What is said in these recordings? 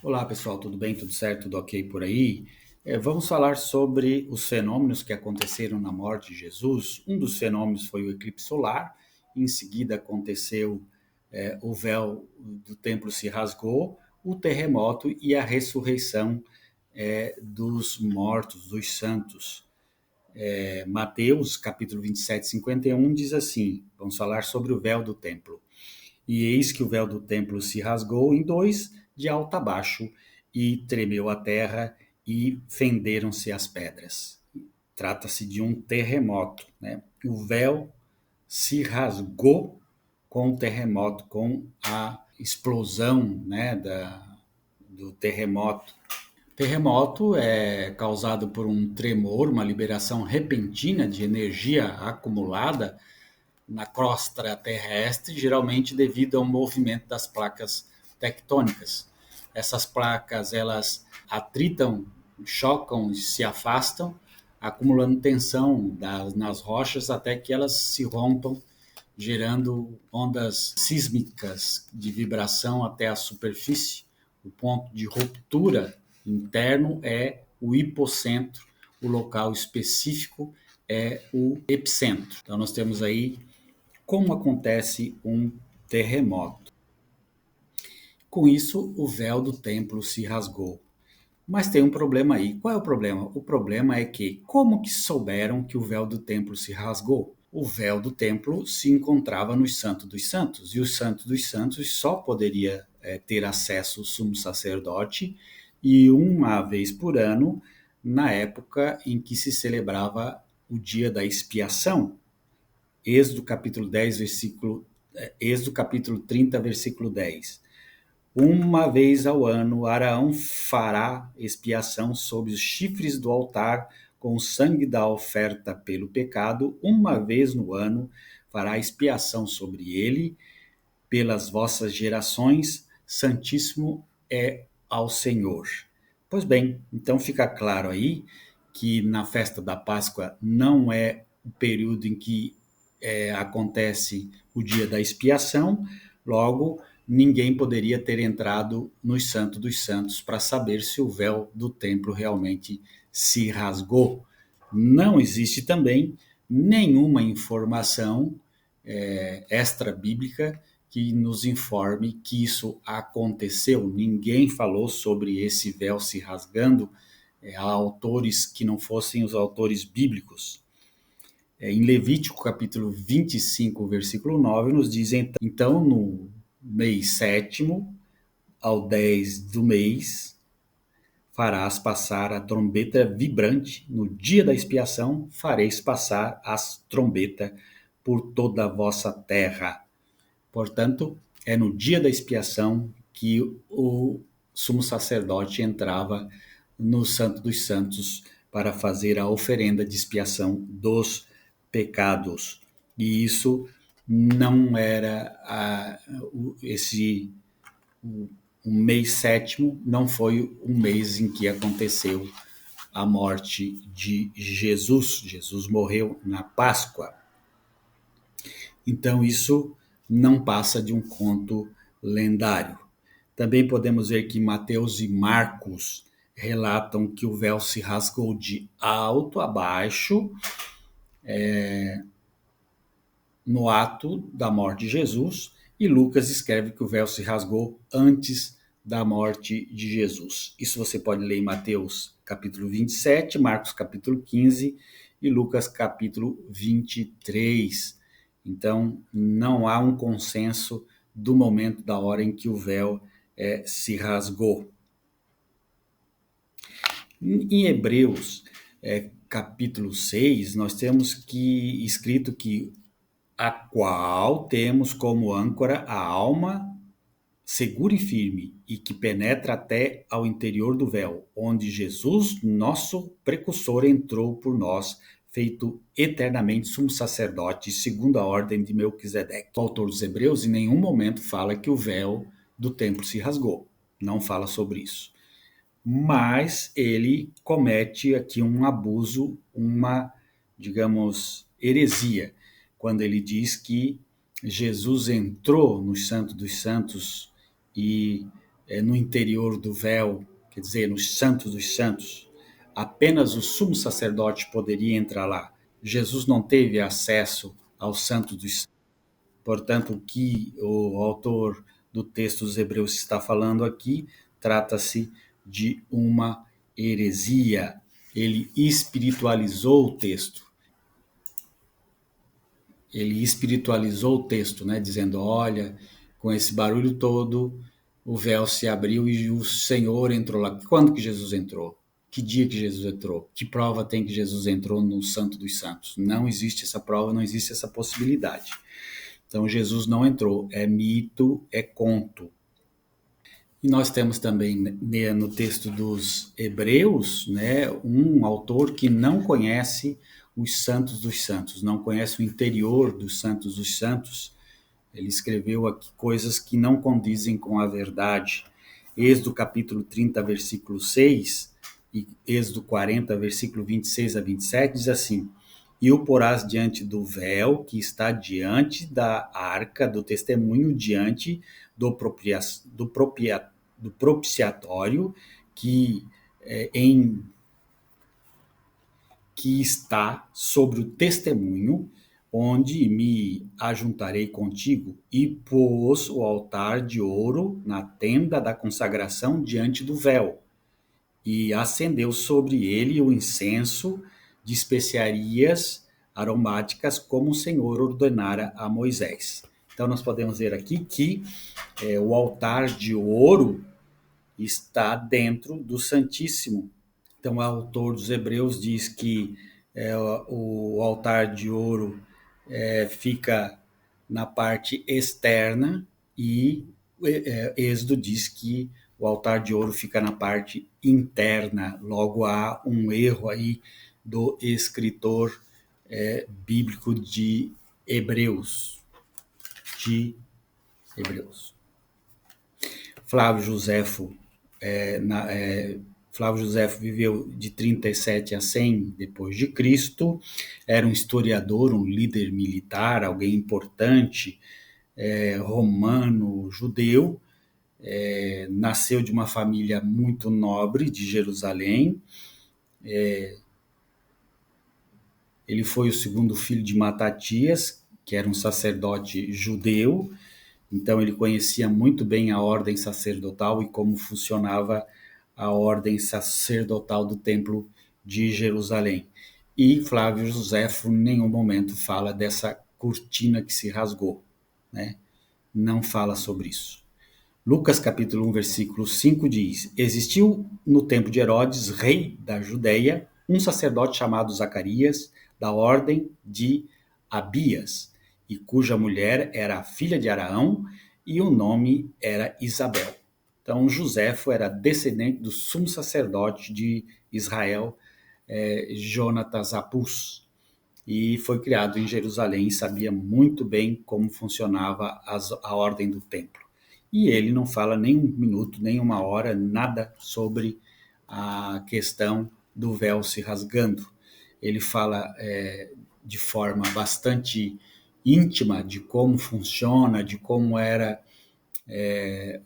Olá pessoal, tudo bem? Tudo certo? Tudo ok por aí? Vamos falar sobre os fenômenos que aconteceram na morte de Jesus. Um dos fenômenos foi o eclipse solar, em seguida aconteceu o véu do templo se rasgou, o terremoto e a ressurreição dos mortos, dos santos. Mateus, capítulo 27, 51, diz assim, vamos falar sobre o véu do templo. E eis que o véu do templo se rasgou em dois, de alto a baixo, e tremeu a terra, e fenderam-se as pedras. Trata-se de um terremoto, né? O véu se rasgou com o terremoto, com a explosão, né, do terremoto. Terremoto é causado por um tremor, uma liberação repentina de energia acumulada na crosta terrestre, geralmente devido ao movimento das placas tectônicas. Essas placas elas atritam, chocam e se afastam, acumulando tensão nas rochas até que elas se rompam, gerando ondas sísmicas de vibração até a superfície. O ponto de ruptura interno é o hipocentro, o local específico é o epicentro. Então nós temos aí como acontece um terremoto. Com isso, o véu do templo se rasgou. Mas tem um problema aí. Qual é o problema? O problema é que, como que souberam que o véu do templo se rasgou? O véu do templo se encontrava nos Santos dos Santos, e o Santo dos Santos só poderia ter acesso o sumo sacerdote e uma vez por ano, na época em que se celebrava o dia da expiação, Êxodo capítulo 10, Êxodo capítulo 30, versículo 10. Uma vez ao ano, Araão fará expiação sobre os chifres do altar com o sangue da oferta pelo pecado. Uma vez no ano, fará expiação sobre ele pelas vossas gerações. Santíssimo é ao Senhor. Pois bem, então fica claro aí que na festa da Páscoa não é o período em que acontece o dia da expiação, logo ninguém poderia ter entrado nos Santos dos Santos para saber se o véu do templo realmente se rasgou. Não existe também nenhuma informação extra-bíblica que nos informe que isso aconteceu. Ninguém falou sobre esse véu se rasgando a autores que não fossem os autores bíblicos. Em Levítico capítulo 25, versículo 9, nos diz, então no mês sétimo, ao 10 do mês, farás passar a trombeta vibrante, no dia da expiação fareis passar as trombeta por toda a vossa terra. Portanto, é no dia da expiação que o sumo sacerdote entrava no Santo dos Santos para fazer a oferenda de expiação dos pecados. E isso não era o mês sétimo, não foi o mês em que aconteceu a morte de Jesus. Jesus morreu na Páscoa. Então isso não passa de um conto lendário. Também podemos ver que Mateus e Marcos relatam que o véu se rasgou de alto a baixo no ato da morte de Jesus, e Lucas escreve que o véu se rasgou antes da morte de Jesus. Isso você pode ler em Mateus capítulo 27, Marcos capítulo 15 e Lucas capítulo 23. Então, não há um consenso do momento, da hora em que o véu se rasgou. Em Hebreus, capítulo 6, nós temos que escrito que a qual temos como âncora a alma segura e firme, e que penetra até ao interior do véu, onde Jesus, nosso precursor, entrou por nós, feito eternamente sumo sacerdote, segundo a ordem de Melquisedeque. O autor dos Hebreus em nenhum momento fala que o véu do templo se rasgou. Não fala sobre isso. Mas ele comete aqui um abuso, uma, digamos, heresia, quando ele diz que Jesus entrou no Santo dos Santos e no interior do véu, quer dizer, nos santos dos santos, apenas o sumo sacerdote poderia entrar lá. Jesus não teve acesso ao santo dos santos. Portanto, o que o autor do texto dos Hebreus está falando aqui trata-se de uma heresia. Ele espiritualizou o texto. Ele espiritualizou o texto, né, dizendo: olha, com esse barulho todo, o véu se abriu e o Senhor entrou lá. Quando que Jesus entrou? Que dia que Jesus entrou? Que prova tem que Jesus entrou no Santo dos Santos? Não existe essa prova, não existe essa possibilidade. Então Jesus não entrou, é mito, é conto. E nós temos também no texto dos Hebreus, né, um autor que não conhece os santos dos santos, não conhece o interior dos santos dos santos. Ele escreveu aqui coisas que não condizem com a verdade. Êxodo capítulo 30, versículo 6 e Êxodo 40, versículo 26 a 27 diz assim: e o porás diante do véu que está diante da arca do testemunho, diante do propiciatório que que está sobre o testemunho, onde me ajuntarei contigo, e pôs o altar de ouro na tenda da consagração diante do véu, e acendeu sobre ele o incenso de especiarias aromáticas, como o Senhor ordenara a Moisés. Então nós podemos ver aqui que o altar de ouro está dentro do Santíssimo. Então o autor dos Hebreus diz que o altar de ouro fica na parte externa e Êxodo diz que o altar de ouro fica na parte interna. Logo há um erro aí do escritor bíblico de Hebreus. Flávio Josefo, Flávio Josefo viveu de 37 a 100 depois de Cristo, era um historiador, um líder militar, alguém importante, romano, judeu, nasceu de uma família muito nobre de Jerusalém. Ele foi o segundo filho de Matatias, que era um sacerdote judeu. Então ele conhecia muito bem a ordem sacerdotal e como funcionava a ordem sacerdotal do Templo de Jerusalém. E Flávio Josefo em nenhum momento fala dessa cortina que se rasgou, né? Não fala sobre isso. Lucas capítulo 1, versículo 5 diz: existiu no tempo de Herodes, rei da Judéia, um sacerdote chamado Zacarias, da ordem de Abias, e cuja mulher era a filha de Araão, e o nome era Isabel. Então Joséfo era descendente do sumo sacerdote de Israel, Jonatas Apus, e foi criado em Jerusalém e sabia muito bem como funcionava a ordem do templo. E ele não fala nem um minuto, nem uma hora, nada sobre a questão do véu se rasgando. Ele fala de forma bastante íntima de como funciona, de como era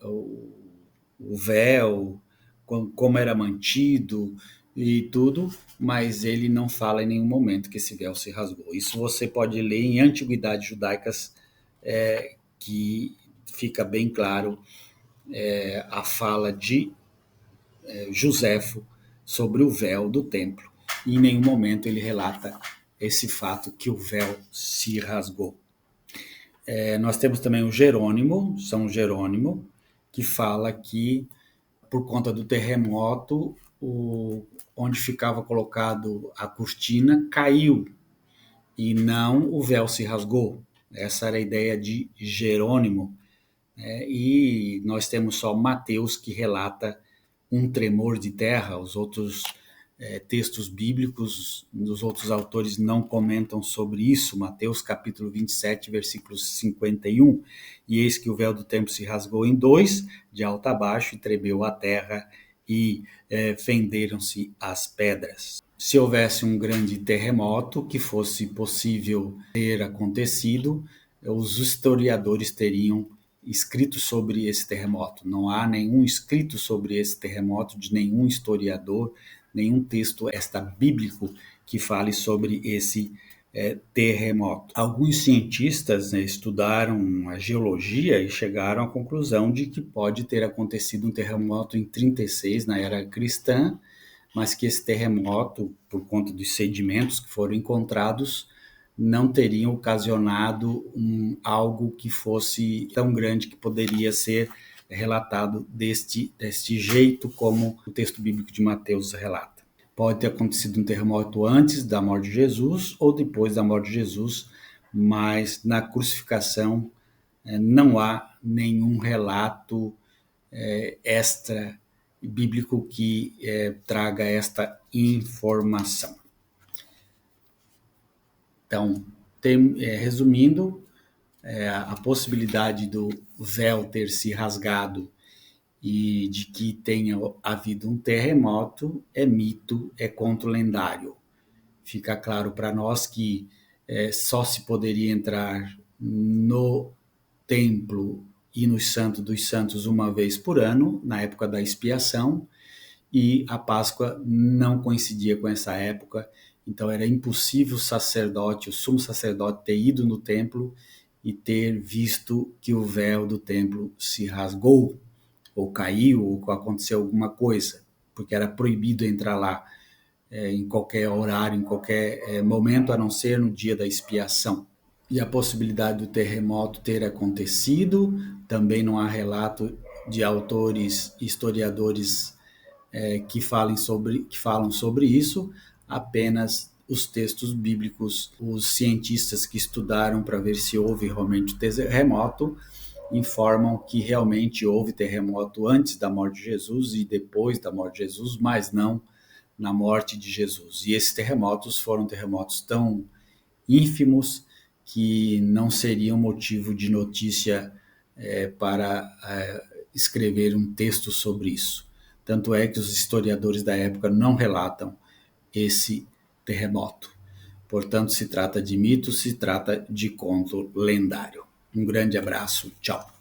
o véu, como era mantido e tudo, mas ele não fala em nenhum momento que esse véu se rasgou. Isso você pode ler em Antiguidades Judaicas, que fica bem claro a fala de Joséfo sobre o véu do templo. E em nenhum momento ele relata esse fato que o véu se rasgou. Nós temos também o Jerônimo, São Jerônimo, que fala que por conta do terremoto, onde ficava colocado a cortina caiu e não o véu se rasgou. Essa era a ideia de Jerônimo. E nós temos só Mateus que relata um tremor de terra. Os outros textos bíblicos dos outros autores não comentam sobre isso. Mateus capítulo 27, versículo 51. E eis que o véu do templo se rasgou em dois, de alto a baixo, e tremeu a terra, e fenderam-se as pedras. Se houvesse um grande terremoto que fosse possível ter acontecido, os historiadores teriam escrito sobre esse terremoto. Não há nenhum escrito sobre esse terremoto de nenhum historiador, nenhum texto bíblico que fale sobre esse terremoto. Alguns cientistas, né, estudaram a geologia e chegaram à conclusão de que pode ter acontecido um terremoto em 36, na era cristã, mas que esse terremoto, por conta dos sedimentos que foram encontrados, não teriam ocasionado algo que fosse tão grande que poderia ser relatado deste jeito como o texto bíblico de Mateus relata. Pode ter acontecido um terremoto antes da morte de Jesus ou depois da morte de Jesus, mas na crucificação não há nenhum relato extra bíblico que traga esta informação. Então, resumindo, a possibilidade do véu ter se rasgado e de que tenha havido um terremoto é mito, é conto lendário. Fica claro para nós que só se poderia entrar no templo e no Santo dos Santos uma vez por ano, na época da expiação, e a Páscoa não coincidia com essa época, então era impossível o sumo sacerdote, ter ido no templo e ter visto que o véu do templo se rasgou, ou caiu, ou aconteceu alguma coisa, porque era proibido entrar lá em qualquer horário, em qualquer momento, a não ser no dia da expiação. E a possibilidade do terremoto ter acontecido, também não há relato de autores, historiadores que falam sobre isso, apenas os textos bíblicos, os cientistas que estudaram para ver se houve realmente terremoto, informam que realmente houve terremoto antes da morte de Jesus e depois da morte de Jesus, mas não na morte de Jesus. E esses terremotos foram terremotos tão ínfimos que não seriam motivo de notícia para escrever um texto sobre isso. Tanto é que os historiadores da época não relatam esse terremoto. Portanto, se trata de mito, se trata de conto lendário. Um grande abraço, tchau.